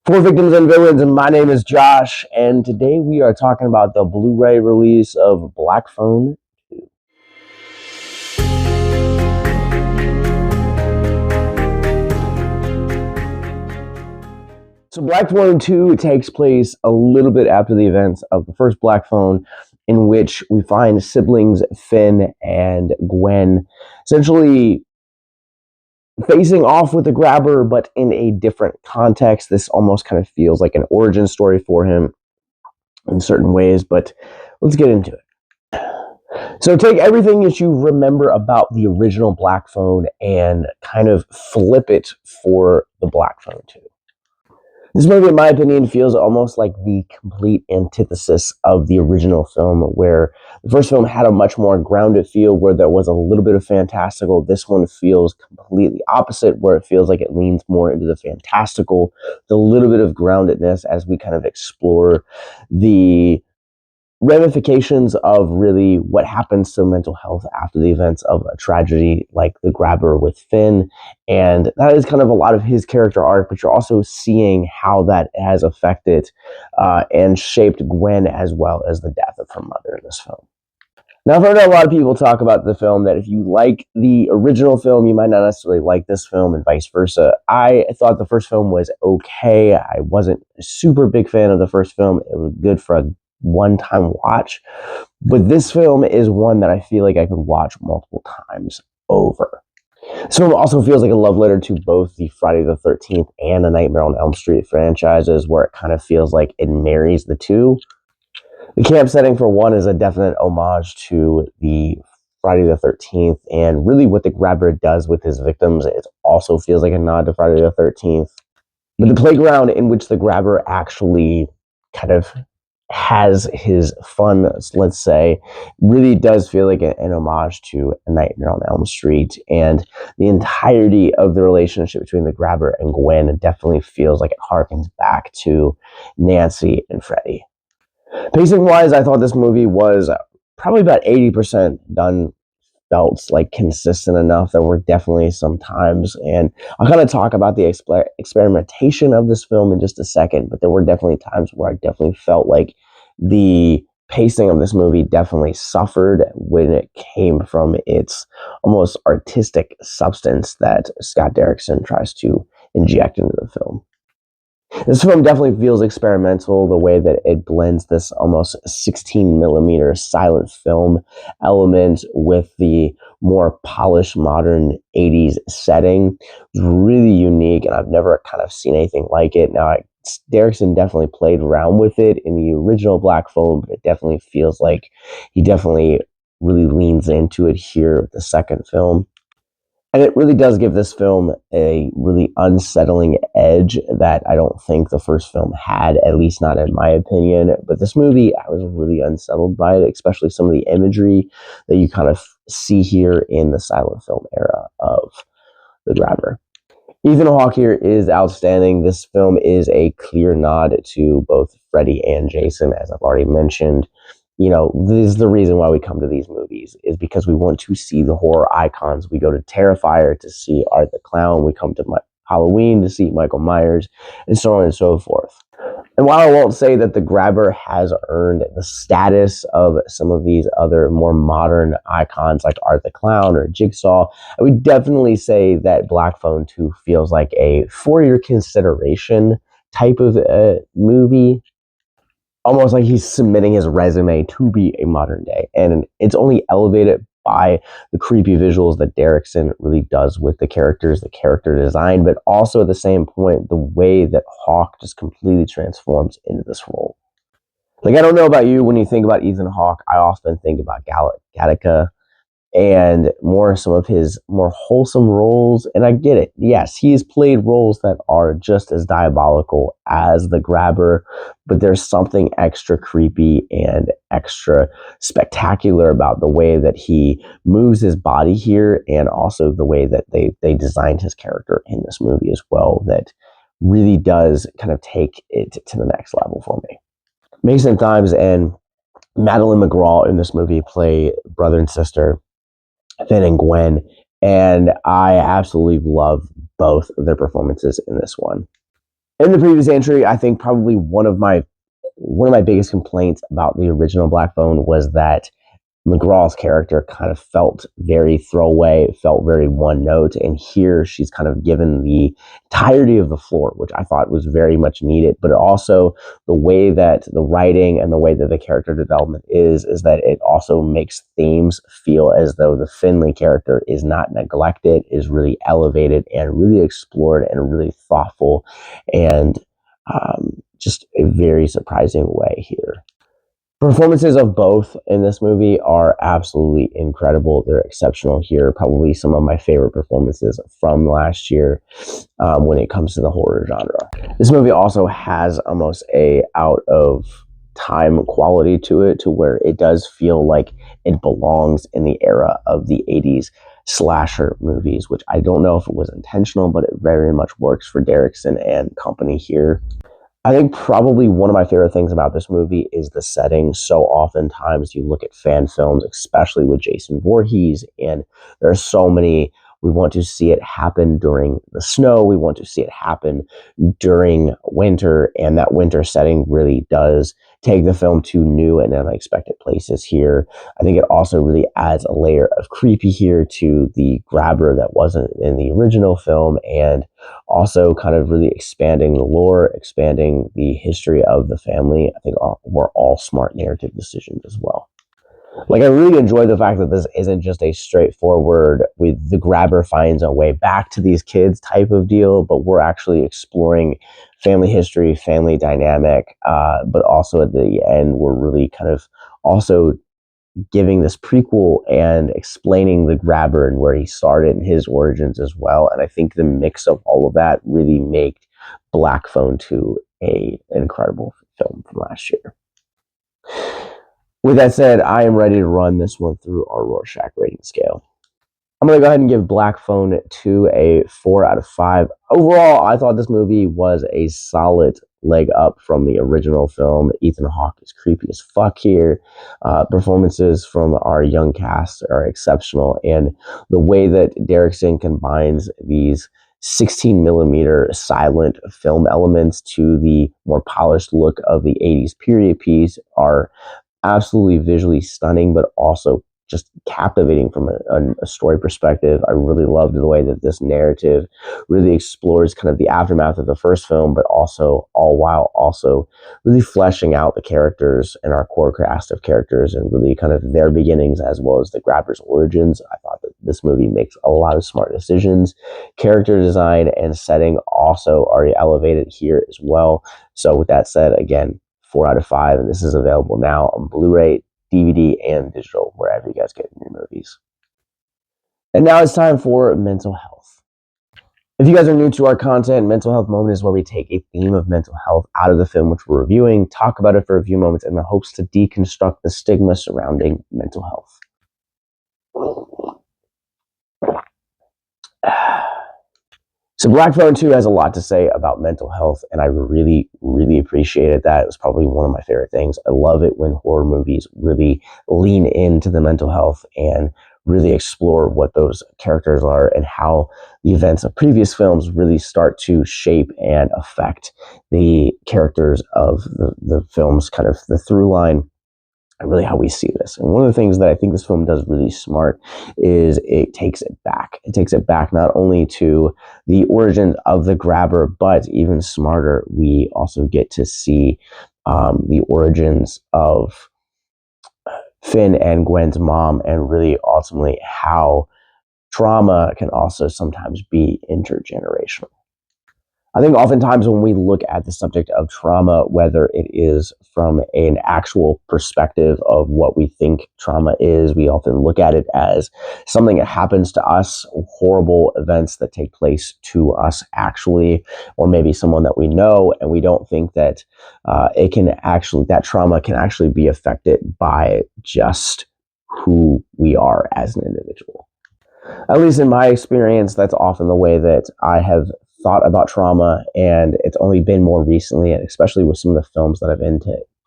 For Victims and Villains, and my name is Josh, and today we are talking about the Blu-ray release of Black Phone 2. So Black Phone 2 takes place a little bit after the events of the first Black Phone, in which we find siblings Finn and Gwen essentially facing off with the grabber, but in a different context. This almost kind of feels like an origin story for him in certain ways, but let's get into it. So take everything that you remember about the original Black Phone and kind of flip it for the Black Phone 2. This movie, in my opinion, feels almost like the complete antithesis of the original film, where the first film had a much more grounded feel, where there was a little bit of fantastical. This one feels completely opposite, where it feels like it leans more into the fantastical, the little bit of groundedness as we kind of explore the ramifications of really what happens to mental health after the events of a tragedy like the grabber with Finn. And that is kind of a lot of his character arc, but you're also seeing how that has affected and shaped Gwen, as well as the death of her mother in this film. Now, I've heard a lot of people talk about the film that if you like the original film, you might not necessarily like this film, and vice versa. I thought the first film was okay. I wasn't a super big fan of the first film. It was good for a one-time watch, but this film is one that I feel like I could watch multiple times over. This film also feels like a love letter to both the Friday the 13th and the Nightmare on Elm Street franchises, where it kind of feels like it marries the two. The camp setting, for one, is a definite homage to the Friday the 13th, and really what the grabber does with his victims, it also feels like a nod to Friday the 13th. But the playground in which the grabber actually kind of has his fun, let's say, really does feel like an homage to A Nightmare on Elm Street, and the entirety of the relationship between the grabber and Gwen definitely feels like it harkens back to Nancy and Freddy. Pacing-wise, I thought this movie was probably about 80% done, felt like consistent enough. There were definitely some times, and I'll kind of talk about the experimentation of this film in just a second, but there were definitely times where I definitely felt like the pacing of this movie definitely suffered when it came from its almost artistic substance that Scott Derrickson tries to inject into the film. This film definitely feels experimental, the way that it blends this almost 16 millimeter silent film element with the more polished modern 80s setting. It's really unique, and I've never kind of seen anything like it. Now, Derrickson definitely played around with it in the original Black Phone, but it definitely feels like he definitely really leans into it here with the second film. And it really does give this film a really unsettling edge that I don't think the first film had, at least not in my opinion. But this movie, I was really unsettled by it, especially some of the imagery that you kind of see here in the silent film era of the grabber. Ethan Hawke here is outstanding. This film is a clear nod to both Freddy and Jason, as I've already mentioned. You know, this is the reason why we come to these movies, is because we want to see the horror icons. We go to Terrifier to see Art the Clown. We come to Halloween to see Michael Myers, and so on and so forth. And while I won't say that the grabber has earned the status of some of these other more modern icons like Art the Clown or Jigsaw, I would definitely say that Black Phone 2 feels like a for your consideration type of movie. Almost like he's submitting his resume to be a modern day. And it's only elevated by the creepy visuals that Derrickson really does with the characters, the character design, but also at the same point, the way that Hawke just completely transforms into this role. Like, I don't know about you, when you think about Ethan Hawke, I often think about Gattaca and more some of his more wholesome roles. And I get it. Yes, he has played roles that are just as diabolical as the grabber, but there's something extra creepy and extra spectacular about the way that he moves his body here, and also the way that they designed his character in this movie as well, that really does kind of take it to the next level for me. Mason Thames and Madeleine McGraw in this movie play brother and sister, Finn and Gwen, and I absolutely love both of their performances in this one. In the previous entry, I think probably one of my biggest complaints about the original Black Phone was that McGraw's character kind of felt very throwaway, felt very one note, and here she's kind of given the entirety of the floor, which I thought was very much needed. But also the way that the writing and the way that the character development is that it also makes Thames feel as though the Finley character is not neglected, is really elevated and really explored and really thoughtful, and just a very surprising way here. Performances of both in this movie are absolutely incredible. They're exceptional here. Probably some of my favorite performances from last year when it comes to the horror genre. This movie also has almost a out of time quality to it, to where it does feel like it belongs in the era of the 80s slasher movies, which I don't know if it was intentional, but it very much works for Derrickson and company here. I think probably one of my favorite things about this movie is the setting. So oftentimes you look at fan films, especially with Jason Voorhees, and there are so many. We want to see it happen during the snow. We want to see it happen during winter, and that winter setting really does take the film to new and unexpected places here. I think it also really adds a layer of creepy here to the grabber that wasn't in the original film, and also kind of really expanding the lore, expanding the history of the family. I think were all smart narrative decisions as well. Like, I really enjoy the fact that this isn't just a straightforward with the grabber finds a way back to these kids type of deal, but we're actually exploring family history, family dynamic, but also at the end, we're really kind of also giving this prequel and explaining the grabber and where he started and his origins as well. And I think the mix of all of that really made Black Phone 2 an incredible film from last year. With that said, I am ready to run this one through our Rorschach rating scale. I'm going to go ahead and give Black Phone 2 a 4 out of 5. Overall, I thought this movie was a solid leg up from the original film. Ethan Hawke is creepy as fuck here. Performances from our young cast are exceptional, and the way that Derrickson combines these 16 millimeter silent film elements to the more polished look of the 80s period piece are absolutely visually stunning, but also just captivating from a story perspective. I really loved the way that this narrative really explores kind of the aftermath of the first film, but also all while also really fleshing out the characters and our core cast of characters and really kind of their beginnings as well as the grabber's origins. I thought that this movie makes a lot of smart decisions. Character design and setting also are elevated here as well. So with that said, again, 4 out of 5, and this is available now on Blu-ray, DVD, and digital, wherever you guys get your movies. And now it's time for mental health. If you guys are new to our content, Mental Health Moment is where we take a theme of mental health out of the film which we're reviewing, talk about it for a few moments in the hopes to deconstruct the stigma surrounding mental health. So Black Phone 2 has a lot to say about mental health, and I really, really appreciated that. It was probably one of my favorite things. I love it when horror movies really lean into the mental health and really explore what those characters are and how the events of previous films really start to shape and affect the characters of the film's kind of the through line. And really how we see this. And one of the things that I think this film does really smart is it takes it back. It takes it back not only to the origins of the grabber, but even smarter, we also get to see the origins of Finn and Gwen's mom, and really ultimately how trauma can also sometimes be intergenerational. I think oftentimes when we look at the subject of trauma, whether it is from an actual perspective of what we think trauma is, we often look at it as something that happens to us, horrible events that take place to us actually, or maybe someone that we know, and we don't think that that trauma can actually be affected by just who we are as an individual. At least in my experience, that's often the way that I have thought about trauma, and it's only been more recently, and especially with some of the films that I've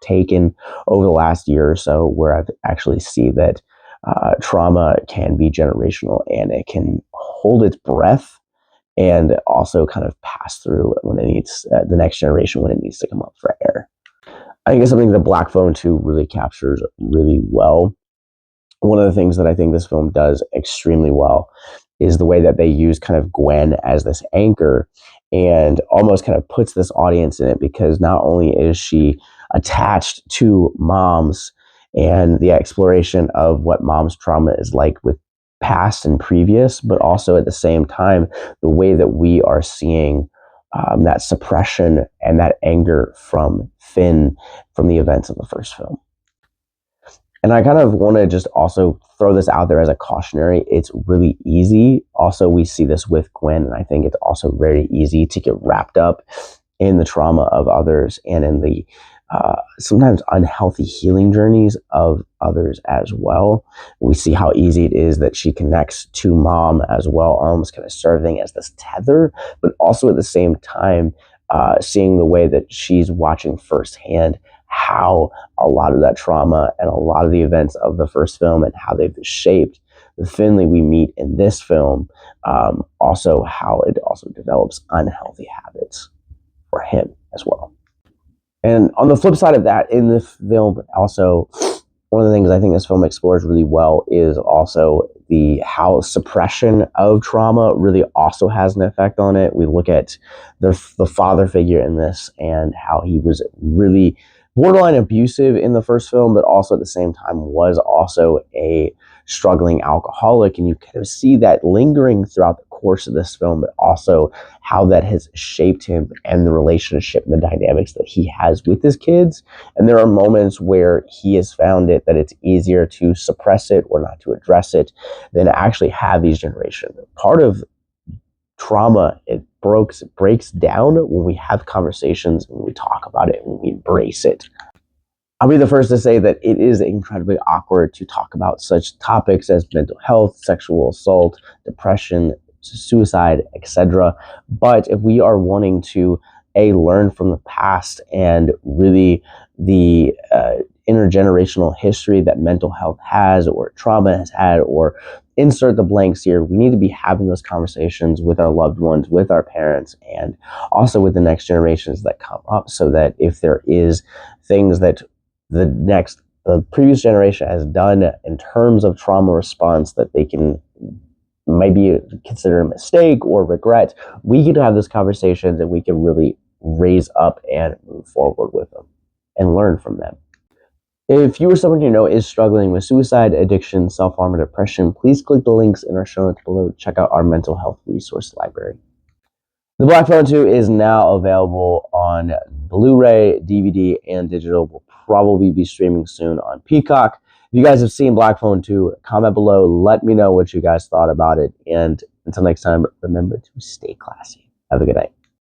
taken over the last year or so, where I've actually see that trauma can be generational and it can hold its breath and also kind of pass through when it needs the next generation when it needs to come up for air. I think it's something that Black Phone 2 really captures really well. One of the things that I think this film does extremely well is the way that they use kind of Gwen as this anchor and almost kind of puts this audience in it, because not only is she attached to Mom's and the exploration of what Mom's trauma is like with past and previous, but also at the same time, the way that we are seeing that suppression and that anger from Finn from the events of the first film. And I kind of want to just also throw this out there as a cautionary. It's really easy. Also, we see this with Gwen, and I think it's also very easy to get wrapped up in the trauma of others and in the sometimes unhealthy healing journeys of others as well. We see how easy it is that she connects to Mom as well, almost kind of serving as this tether, but also at the same time, seeing the way that she's watching firsthand how a lot of that trauma and a lot of the events of the first film and how they've shaped the Finley we meet in this film, also how it also develops unhealthy habits for him as well. And on the flip side of that, in the film also, one of the things I think this film explores really well is also how suppression of trauma really also has an effect on it. We look at the father figure in this and how he was really borderline abusive in the first film, but also at the same time was also a struggling alcoholic. And you kind of see that lingering throughout the course of this film, but also how that has shaped him and the relationship and the dynamics that he has with his kids. And there are moments where he has found it that it's easier to suppress it or not to address it than to actually have these generations. Part of trauma, it breaks down when we have conversations, when we talk about it, when we embrace it. I'll be the first to say that it is incredibly awkward to talk about such topics as mental health, sexual assault, depression, suicide, etc. But if we are wanting to learn from the past and really the intergenerational history that mental health has or trauma has had, or insert the blanks here, we need to be having those conversations with our loved ones, with our parents, and also with the next generations that come up, so that if there is things that the previous generation has done in terms of trauma response that they can maybe consider a mistake or regret, we can have those conversations and we can really raise up and move forward with them and learn from them. If you or someone you know is struggling with suicide, addiction, self-harm, or depression, please click the links in our show notes below to check out our mental health resource library. The Black Phone 2 is now available on Blu-ray, DVD, and digital. Will probably be streaming soon on Peacock. If you guys have seen Black Phone 2, comment below. Let me know what you guys thought about it. And until next time, remember to stay classy. Have a good night.